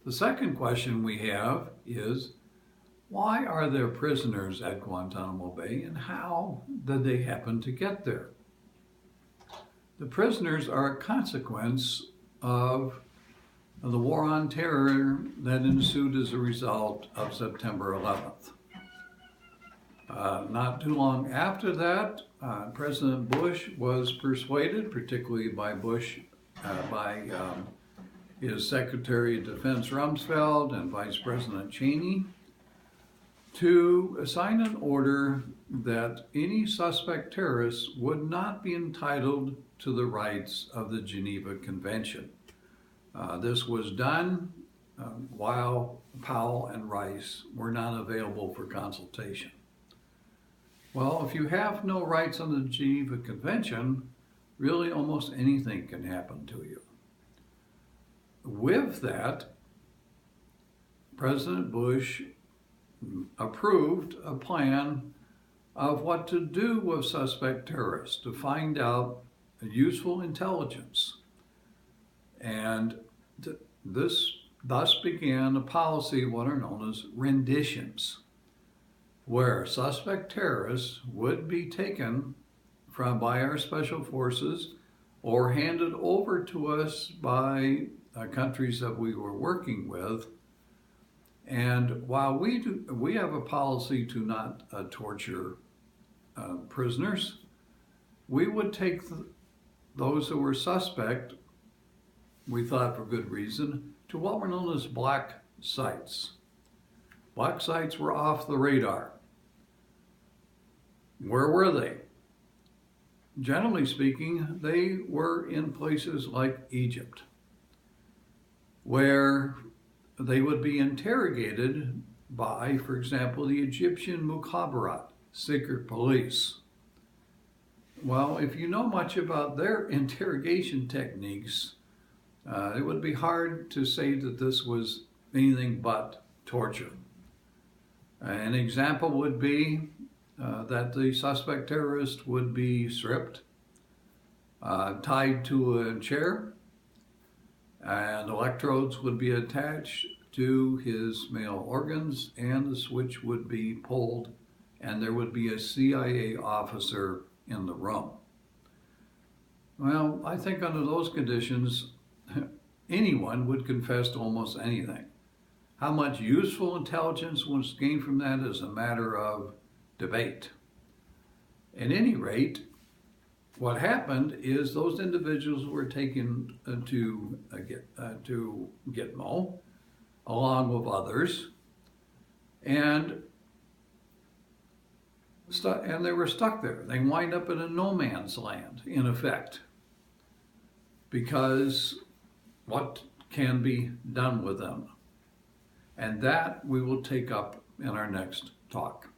The second question we have is, why are there prisoners at Guantanamo Bay and how did they happen to get there? The prisoners are a consequence of the war on terror that ensued as a result of September 11th. Not too long after that, President Bush was persuaded, particularly by his Secretary of Defense Rumsfeld and Vice President Cheney, to assign an order that any suspect terrorists would not be entitled to the rights of the Geneva Convention. This was done while Powell and Rice were not available for consultation. Well, if you have no rights under the Geneva Convention, really almost anything can happen to you. With that, President Bush approved a plan of what to do with suspect terrorists, to find out useful intelligence. And this thus began a policy of what are known as renditions, where suspect terrorists would be taken by our special forces or handed over to us by countries that we were working with. And while we have a policy to not torture prisoners, we would take those who were suspect, we thought for good reason, to what were known as black sites. Black sites were off the radar. Where were they? Generally speaking, they were in places like Egypt, where they would be interrogated by, for example, the Egyptian Mukhabarat, secret police. Well, if you know much about their interrogation techniques, it would be hard to say that this was anything but torture. An example would be that the suspect terrorist would be stripped, tied to a chair, and electrodes would be attached to his male organs, and the switch would be pulled, and there would be a CIA officer in the room. Well, I think under those conditions, anyone would confess to almost anything. How much useful intelligence was gained from that is a matter of debate. At any rate, what happened is those individuals were taken to Gitmo, along with others, and they were stuck there. They wind up in a no man's land, in effect, because what can be done with them? And that we will take up in our next talk.